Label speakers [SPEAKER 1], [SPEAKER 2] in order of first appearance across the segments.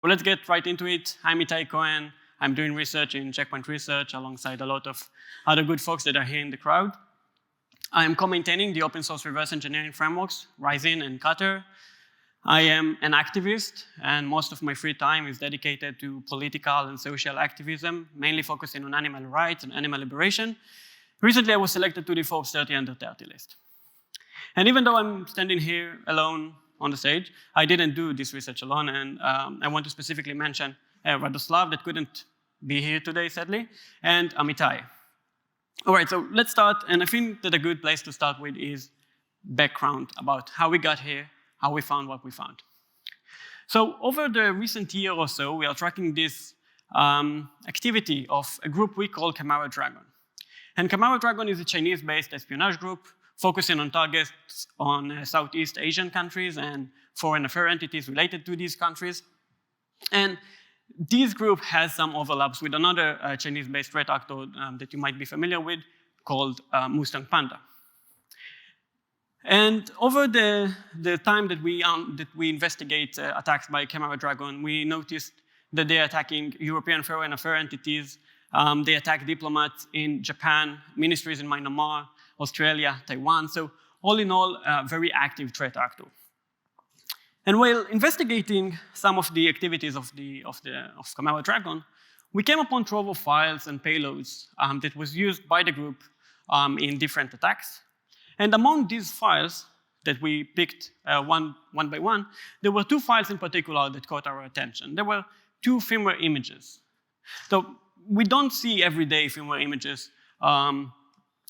[SPEAKER 1] Well, let's get right into it. I'm Itay Cohen. I'm doing research in Checkpoint Research alongside a lot of other good folks that are here in the crowd. I'm co-maintaining the open source reverse engineering frameworks, Ryzen and Cutter. I am an activist, and most of my free time is dedicated to political and social activism, mainly focusing on animal rights and animal liberation. Recently, I was selected to the Forbes 30 Under 30 list. And even though I'm standing here alone on the stage, I didn't do this research alone, and I want to specifically mention Radoslav that couldn't be here today, sadly, and Amitai. All right, so let's start, and I think that a good place to start with is background about how we got here, how we found what we found. So over the recent year or so, we are tracking this activity of a group we call Camaro Dragon. And Camaro Dragon is a Chinese-based espionage group focusing on targets on Southeast Asian countries and foreign affair entities related to these countries. And this group has some overlaps with another Chinese-based threat actor that you might be familiar with called Mustang Panda. And over the time that we investigate attacks by Camaro Dragon, we noticed that they're attacking European foreign affair entities. They attack diplomats in Japan, ministries in Myanmar, Australia, Taiwan. So all in all, a very active threat actor. And while investigating some of the activities of Camaro Dragon, we came upon trove of files and payloads that was used by the group in different attacks. And among these files that we picked one by one, there were two files in particular that caught our attention. There were two firmware images. So we don't see everyday firmware images,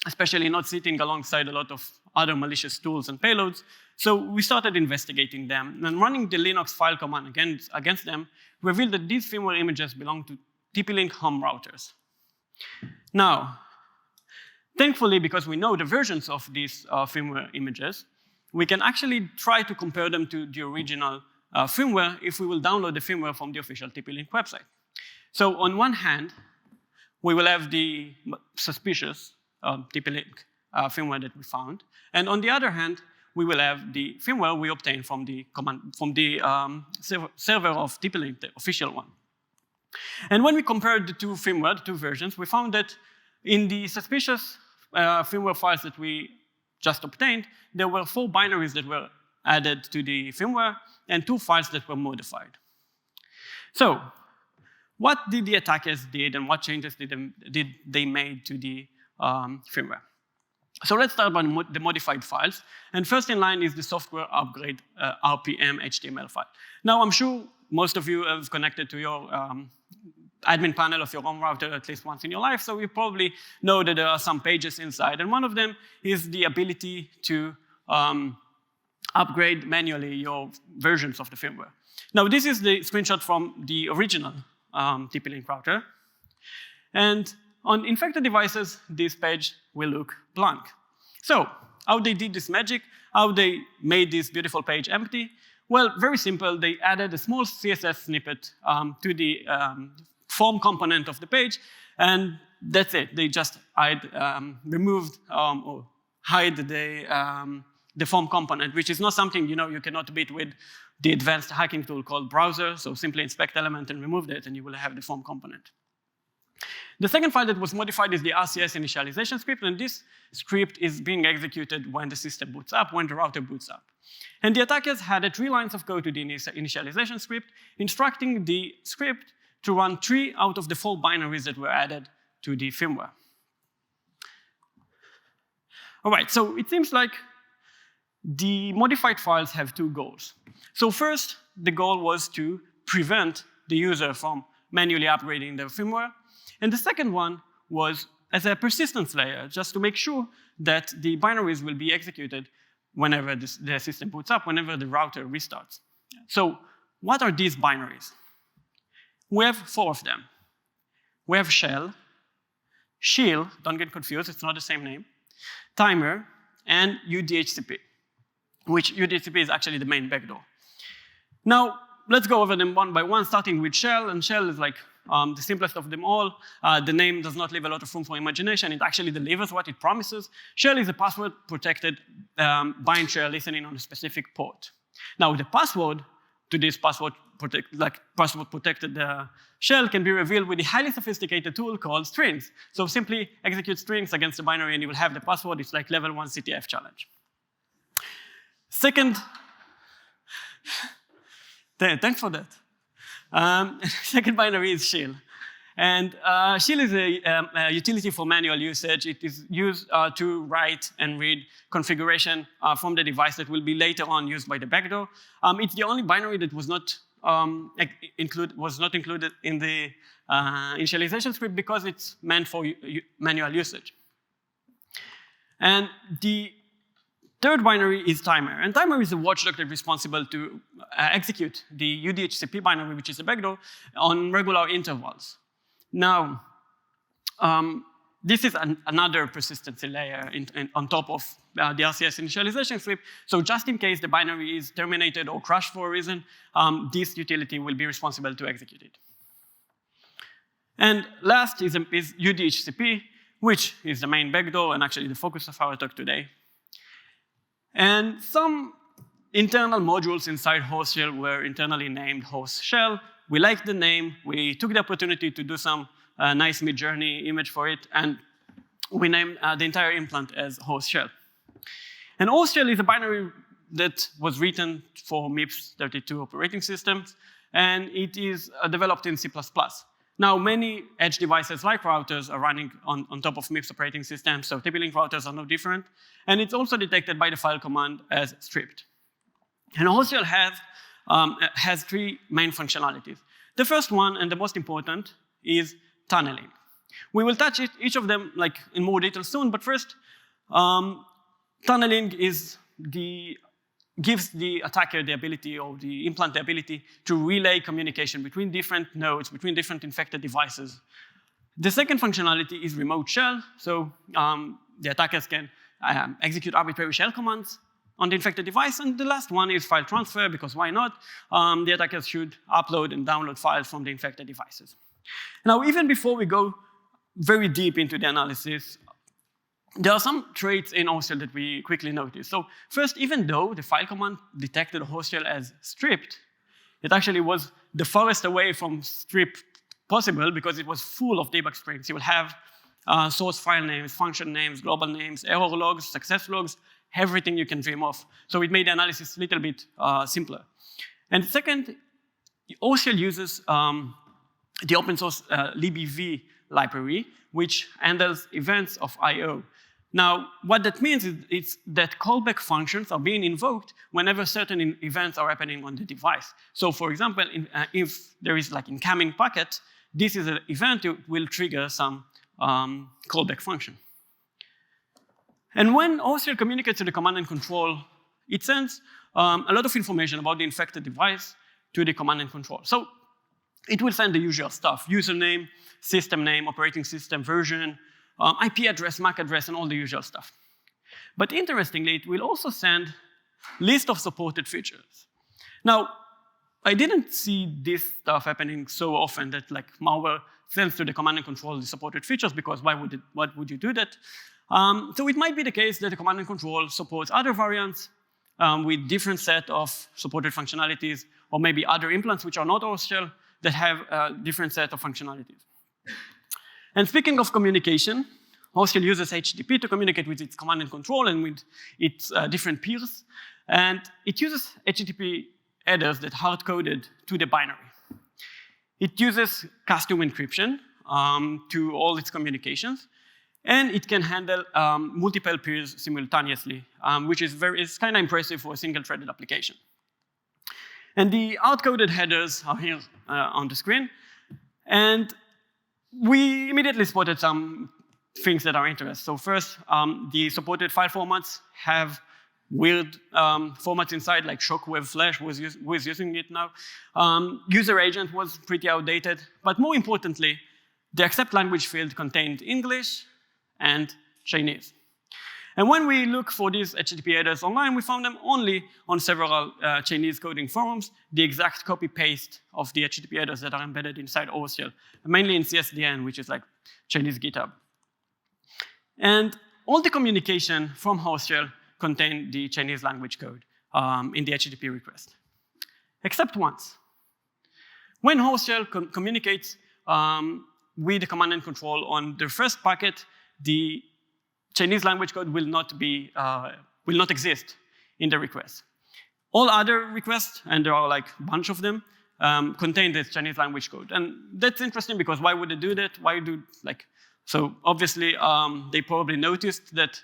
[SPEAKER 1] especially not sitting alongside a lot of other malicious tools and payloads. So we started investigating them, and running the Linux file command against them revealed that these firmware images belong to TP-Link home routers. Now, thankfully, because we know the versions of these firmware images, we can actually try to compare them to the original firmware if we will download the firmware from the official TP-Link website. So on one hand, we will have the suspicious TP-Link firmware that we found, and on the other hand, we will have the firmware we obtained from the server of TP-Link, the official one. And when we compared the two firmware, the two versions, we found that in the suspicious firmware files that we just obtained, there were 4 binaries that were added to the firmware and 2 files that were modified. So, what did the attackers did and what changes did they made to the firmware? So let's start by the modified files. And first in line is the software upgrade RPM HTML file. Now, I'm sure most of you have connected to your admin panel of your home router at least once in your life, so you probably know that there are some pages inside. And one of them is the ability to upgrade manually your versions of the firmware. Now, this is the screenshot from the original TP-Link router. And on infected devices, this page will look blank. So, how they did this magic, how they made this beautiful page empty? Well, very simple. They added a small CSS snippet to the form component of the page, and that's it. They just removed or hide the form component, which is not something you cannot beat with the advanced hacking tool called browser. So simply inspect element and remove that, and you will have the form component. The second file that was modified is the RCS initialization script, and this script is being executed when the system boots up, when the router boots up. And the attackers had 3 lines of code to the initialization script, instructing the script to run 3 out of the 4 binaries that were added to the firmware. All right, so it seems like the modified files have 2 goals. So first, the goal was to prevent the user from manually upgrading the firmware. And the second one was as a persistence layer, just to make sure that the binaries will be executed whenever the system boots up, whenever the router restarts. So what are these binaries? We have 4 of them. We have shell, shield, don't get confused, it's not the same name, timer, and UDHCP, which UDHCP is actually the main backdoor. Now, let's go over them one by one, starting with shell, and shell is like the simplest of them all. The name does not leave a lot of room for imagination. It actually delivers what it promises. Shell is a password-protected bind share listening on a specific port. Now, the password to this password-protected shell can be revealed with a highly sophisticated tool called strings. So simply execute strings against the binary and you will have the password. It's like level 1 CTF challenge. Second, thanks for that. Second binary is shell. And shell is a utility for manual usage. It is used to write and read configuration from the device that will be later on used by the backdoor. It's the only binary that was not included in the initialization script because it's meant for manual usage. And the third binary is timer. And timer is a watchdog that's responsible to execute the UDHCP binary, which is a backdoor, on regular intervals. Now, this is another persistency layer on top of the RCS initialization script. So just in case the binary is terminated or crashed for a reason, this utility will be responsible to execute it. And last is UDHCP, which is the main backdoor and actually the focus of our talk today. And some internal modules inside host shell were internally named host shell. We liked the name. We took the opportunity to do some nice mid-journey image for it, and we named the entire implant as host shell. And host shell is a binary that was written for MIPS 32 operating systems, and it is developed in C++. Now, many edge devices like routers are running on top of MIPS operating systems, so TP-Link routers are no different. And it's also detected by the file command as stripped. And host shell has three main functionalities. The first one, and the most important, is tunneling. We will touch each of them in more detail soon, but first, tunneling gives the attacker the ability, or the implant the ability, to relay communication between different nodes, between different infected devices. The second functionality is remote shell, so the attackers can execute arbitrary shell commands on the infected device, and the last one is file transfer, because why not? The attackers should upload and download files from the infected devices. Now, even before we go very deep into the analysis, there are some traits in host shell that we quickly notice. So first, even though the file command detected host shell as stripped, it actually was the farthest away from strip possible because it was full of debug strings. You will have source file names, function names, global names, error logs, success logs, everything you can dream of. So it made the analysis a little bit simpler. And second, host shell uses the open source libv library, which handles events of I/O. Now, what that means is that callback functions are being invoked whenever certain events are happening on the device. So, for example, if there is incoming packet, this is an event that will trigger some callback function. And when host shell communicates to the command and control, it sends a lot of information about the infected device to the command and control. So it will send the usual stuff: username, system name, operating system version, IP address, MAC address, and all the usual stuff. But interestingly, it will also send list of supported features. Now, I didn't see this stuff happening so often that malware sends to the command and control the supported features, because why would you do that? So it might be the case that the command and control supports other variants with different set of supported functionalities, or maybe other implants which are not host shell that have a different set of functionalities. And speaking of communication, host shell uses HTTP to communicate with its command and control and with its different peers. And it uses HTTP headers that hard-coded to the binary. It uses custom encryption to all its communications. And it can handle multiple peers simultaneously, which is kind of impressive for a single-threaded application. And the hard-coded headers are here on the screen. And we immediately spotted some things that are interesting. So first, the supported file formats have weird formats inside, like Shockwave Flash, who is using it now. User agent was pretty outdated. But more importantly, the accept language field contained English and Chinese. And when we look for these HTTP headers online, we found them only on several Chinese coding forums, the exact copy-paste of the HTTP headers that are embedded inside host shell, mainly in CSDN, which is like Chinese GitHub. And all the communication from host shell contain the Chinese language code in the HTTP request. except once. When host shell communicates with the command and control on the first packet, the Chinese language code will not exist in the request. All other requests, and there are like a bunch of them, contain this Chinese language code. And that's interesting because why would they do that? So obviously they probably noticed that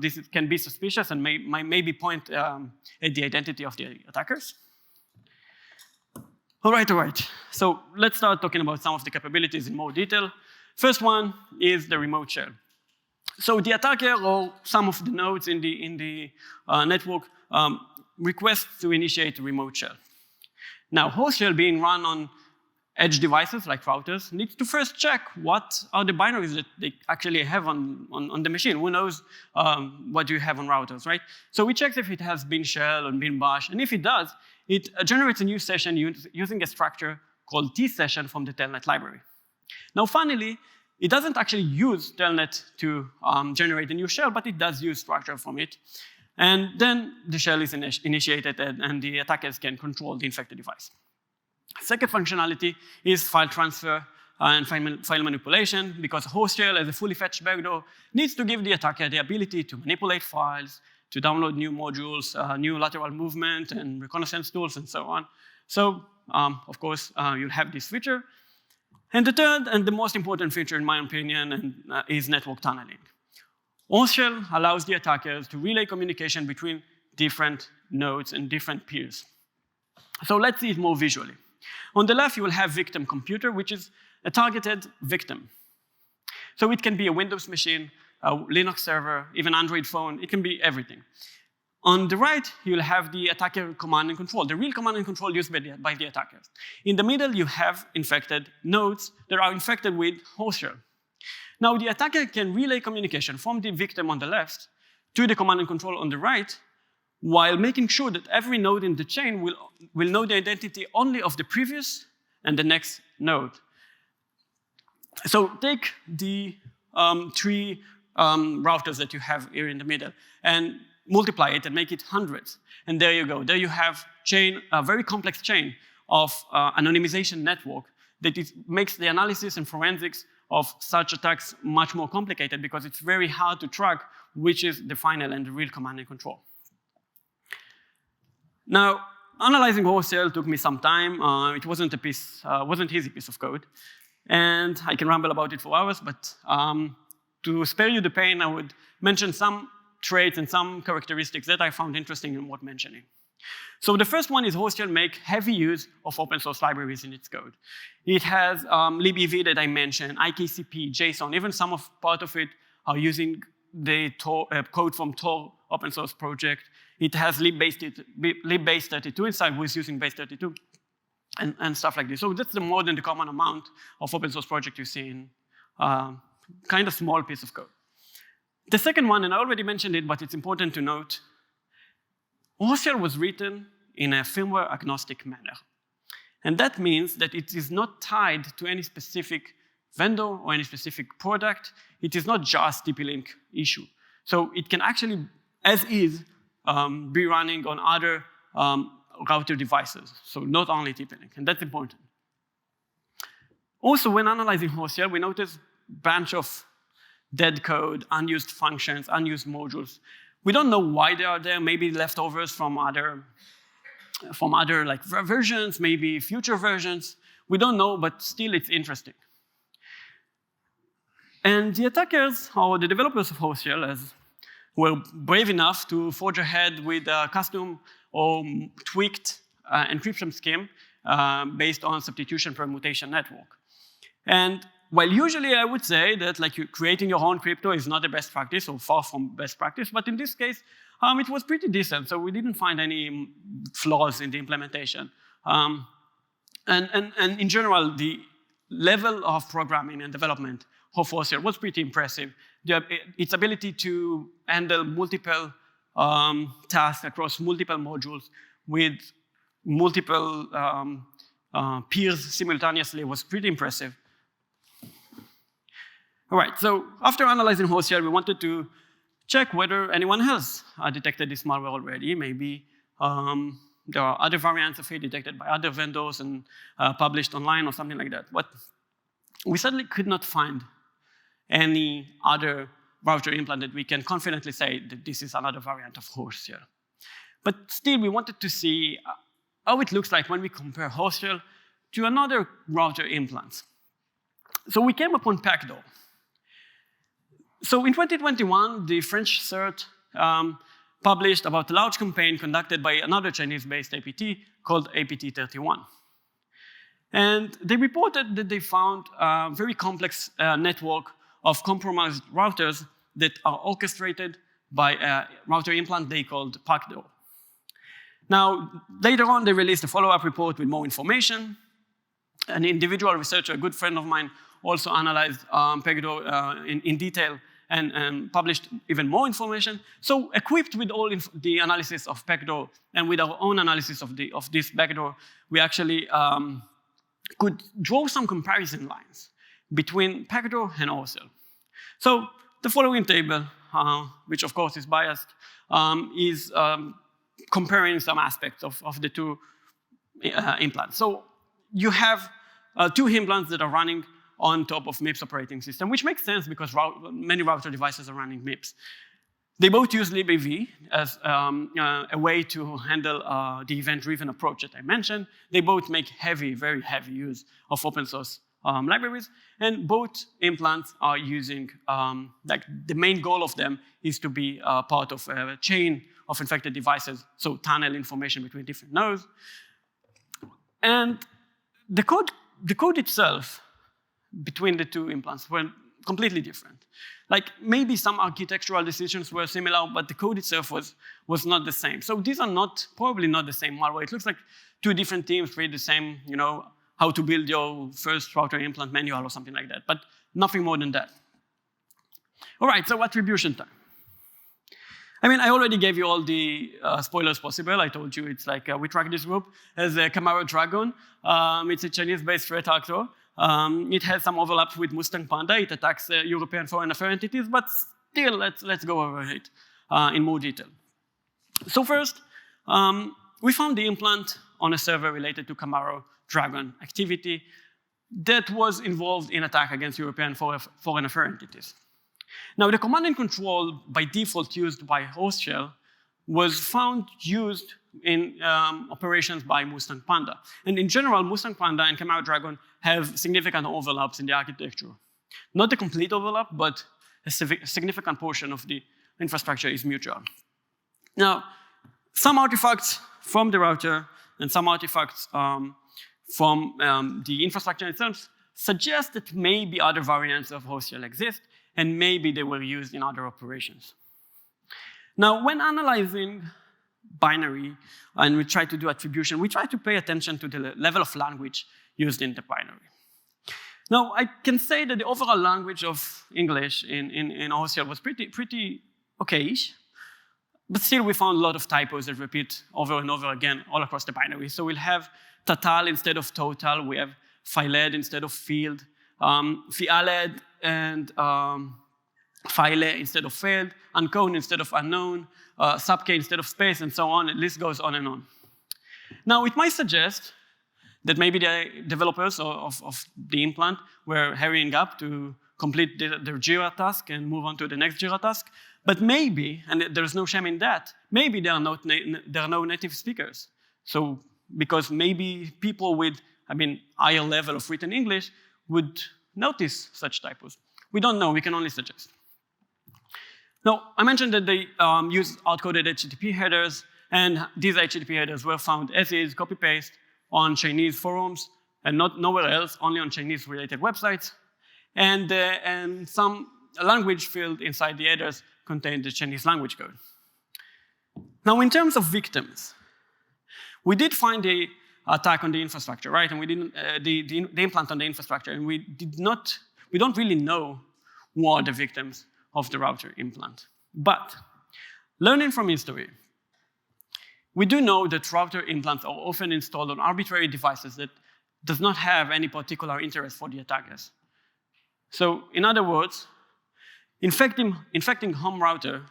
[SPEAKER 1] this can be suspicious and maybe point at the identity of the attackers. All right. So let's start talking about some of the capabilities in more detail. First one is the remote shell. So the attacker or some of the nodes in the network request to initiate a remote shell. Now, host shell being run on edge devices like routers needs to first check what are the binaries that they actually have on the machine. Who knows what you have on routers, right? So we check if it has bin shell or bin bash, and if it does, it generates a new session using a structure called tsession from the telnet library. Now, finally, it doesn't actually use telnet to generate a new shell, but it does use structure from it. And then the shell is initiated and the attackers can control the infected device. Second functionality is file transfer and file manipulation, because host shell as a fully fetched backdoor needs to give the attacker the ability to manipulate files, to download new modules, new lateral movement and reconnaissance tools and so on. So, of course, you'll have this feature. And the third and the most important feature, in my opinion, is network tunneling. Host shell allows the attackers to relay communication between different nodes and different peers. So let's see it more visually. On the left, you will have victim computer, which is a targeted victim. So it can be a Windows machine, a Linux server, even Android phone. It can be everything. On the right, you'll have the attacker command and control, the real command and control used by the attackers. In the middle, you have infected nodes that are infected with host shell. Now, the attacker can relay communication from the victim on the left to the command and control on the right, while making sure that every node in the chain will know the identity only of the previous and the next node. So take the three routers that you have here in the middle and multiply it and make it hundreds. And there you go. There you have a very complex chain of anonymization network that makes the analysis and forensics of such attacks much more complicated, because it's very hard to track which is the final and the real command and control. Now, analyzing host shell took me some time. It wasn't easy piece of code. And I can ramble about it for hours, but to spare you the pain, I would mention some traits and some characteristics that I found interesting and worth mentioning. So the first one is host shell make heavy use of open source libraries in its code. It has libev that I mentioned, IKCP, JSON, even some of part of it are using the code from Tor open source project. It has libbase32 inside, who is using base32, and stuff like this. So that's more than the common amount of open source project you see in kind of small piece of code. The second one, and I already mentioned it, but it's important to note, host shell was written in a firmware agnostic manner. And that means that it is not tied to any specific vendor or any specific product. It is not just TP-Link issue. So it can actually, as is, be running on other router devices. So not only TP-Link, and that's important. Also, when analyzing host shell, we notice a bunch of dead code, unused functions, unused modules. We don't know why they are there, maybe leftovers from other like versions, maybe future versions. We don't know, but still it's interesting. And the attackers, or the developers of host shell, were brave enough to forge ahead with a custom or tweaked encryption scheme based on substitution permutation network. And while usually I would say that creating your own crypto is not the best practice, or far from best practice, but in this case, it was pretty decent, so we didn't find any flaws in the implementation. And in general, the level of programming and development of host shell was pretty impressive. Its ability to handle multiple tasks across multiple modules with multiple peers simultaneously was pretty impressive. All right, so after analyzing host shell, we wanted to check whether anyone else detected this malware already. Maybe there are other variants of it detected by other vendors and published online or something like that. But we certainly could not find any other router implant that we can confidently say that this is another variant of Horse-shell. But still, we wanted to see how it looks like when we compare Horse-shell to another router implant. So we came upon backdoor. So in 2021, the French CERT published about a large campaign conducted by another Chinese-based APT called APT31. And they reported that they found a very complex network of compromised routers that are orchestrated by a router implant they called backdoor. Now, later on, they released a follow-up report with more information. An individual researcher, a good friend of mine, also analyzed backdoor in detail and published even more information. So equipped with all the analysis of backdoor and with our own analysis of this backdoor, we actually could draw some comparison lines between backdoor and Horse-shell. So the following table, which of course is biased, is comparing some aspects of the two implants. So you have two implants that are running on top of MIPS operating system, which makes sense because many router devices are running MIPS. They both use libav as a way to handle the event-driven approach that I mentioned. They both make very heavy use of open source libraries, and both implants are using, like the main goal of them is to be part of a chain of infected devices, so tunnel information between different nodes. And the code itself between the two implants were completely different. Like maybe some architectural decisions were similar, but the code itself was not the same. So these are probably not the same malware. It looks like two different teams read the same, how to build your first router implant manual or something like that, but nothing more than that. All right, so attribution time. I mean, I already gave you all the spoilers possible. I told you it's like we track this group as a Camaro Dragon. It's a Chinese-based threat actor. It has some overlaps with Mustang Panda. It attacks European foreign affair entities, but still, let's go over it in more detail. So first, we found the implant on a server related to Camaro Dragon activity that was involved in attack against European foreign affair entities. Now, the command and control by default used by Horse-shell was found used in operations by Mustang Panda. And in general, Mustang Panda and Camaro Dragon have significant overlaps in the architecture. Not a complete overlap, but a significant portion of the infrastructure is mutual. Now, some artifacts from the router and some artifacts from the infrastructure itself suggest that maybe other variants of Horse-shell exist, and maybe they were used in other operations. Now, when analyzing binary and we try to do attribution, we try to pay attention to the level of language used in the binary. Now, I can say that the overall language of English in Horse-shell was pretty okay-ish, but still we found a lot of typos that repeat over and over again all across the binary. So we'll have total instead of total, we have filed instead of field, fialed and file instead of failed, unknown instead of unknown, sub-k instead of space, and so on. The list goes on and on. Now, it might suggest that maybe the developers of the implant were hurrying up to complete their Jira task and move on to the next Jira task. But maybe, and there's no shame in that, maybe there are no native speakers. So, because maybe people with, higher level of written English would notice such typos. We don't know, we can only suggest. Now, I mentioned that they use hard-coded HTTP headers, and these HTTP headers were found as is, copy-paste, on Chinese forums, and nowhere else, only on Chinese-related websites. And some language field inside the headers contained the Chinese language code. Now, in terms of victims, we did find the attack on the infrastructure, right? And we didn't the implant on the infrastructure, and we don't really know who are the victims of the router implant. But learning from history, we do know that router implants are often installed on arbitrary devices that does not have any particular interest for the attackers. So, in other words, infecting home router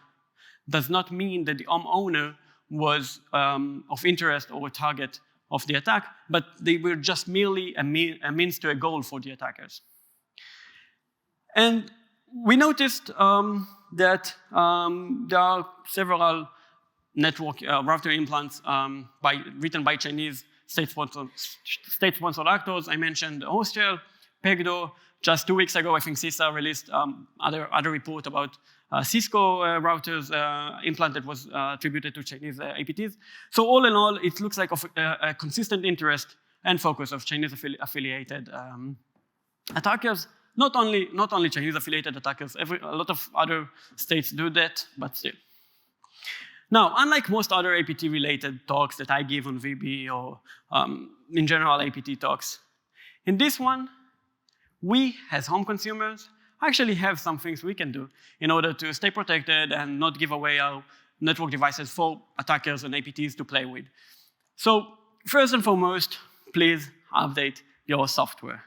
[SPEAKER 1] does not mean that the home owner was of interest or a target of the attack, but they were just merely a means to a goal for the attackers. And we noticed that there are several network router implants written by Chinese state-sponsored actors. I mentioned Hostshell, backdoor. Just 2 weeks ago, I think CISA released other report about Cisco routers implant that was attributed to Chinese APTs. So all in all, it looks like a consistent interest and focus of Chinese affiliated attackers. Not only Chinese affiliated attackers, a lot of other states do that, but still. Now, unlike most other APT-related talks that I give on VB or in general APT talks, in this one, we as home consumers actually have some things we can do in order to stay protected and not give away our network devices for attackers and APTs to play with. So first and foremost, please update your software.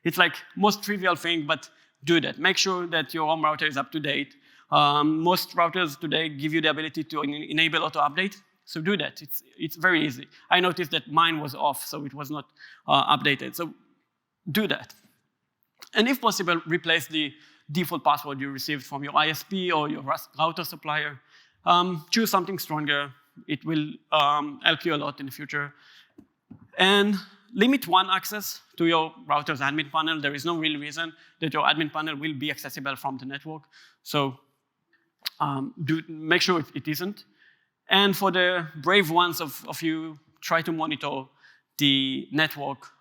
[SPEAKER 1] It's like most trivial thing, but do that. Make sure that your home router is up to date. Most routers today give you the ability to enable auto-update, so do that. It's very easy. I noticed that mine was off, so it was not updated. So do that. And if possible, replace the default password you received from your ISP or your router supplier. Choose something stronger. It will help you a lot in the future. And limit one access to your router's admin panel. There is no real reason that your admin panel will be accessible from the network. So make sure it isn't. And for the brave ones of you, try to monitor the network,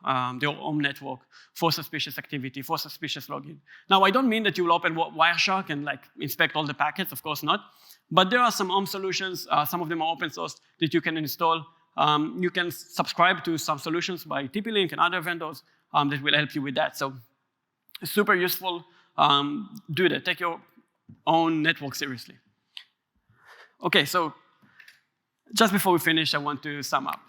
[SPEAKER 1] your home network, for suspicious activity, for suspicious login. Now, I don't mean that you will open Wireshark and inspect all the packets, of course not. But there are some home solutions, some of them are open source, that you can install. You can subscribe to some solutions by TP-Link and other vendors that will help you with that. So super useful. Do that. Take your own network seriously. OK, so just before we finish, I want to sum up.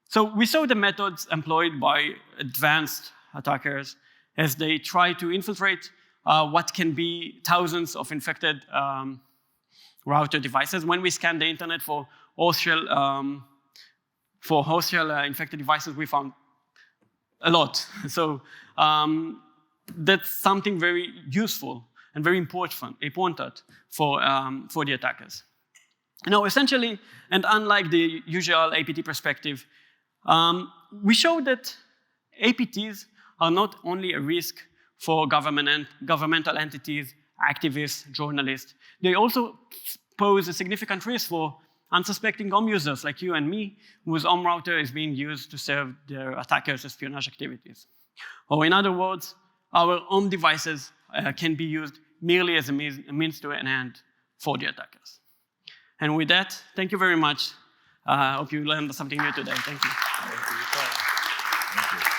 [SPEAKER 1] So we saw the methods employed by advanced attackers as they try to infiltrate what can be thousands of infected router devices. When we scan the internet for Hostshell infected devices, we found a lot. So that's something very useful and very important for the attackers. Now, essentially, and unlike the usual APT perspective, we show that APTs are not only a risk for governmental entities, activists, journalists. They also pose a significant risk for unsuspecting home users like you and me, whose home router is being used to serve their attackers' espionage activities. Or in other words, our home devices can be used merely as a means to an end for the attackers. And with that, thank you very much. I hope you learned something new today. Thank you.
[SPEAKER 2] Thank you.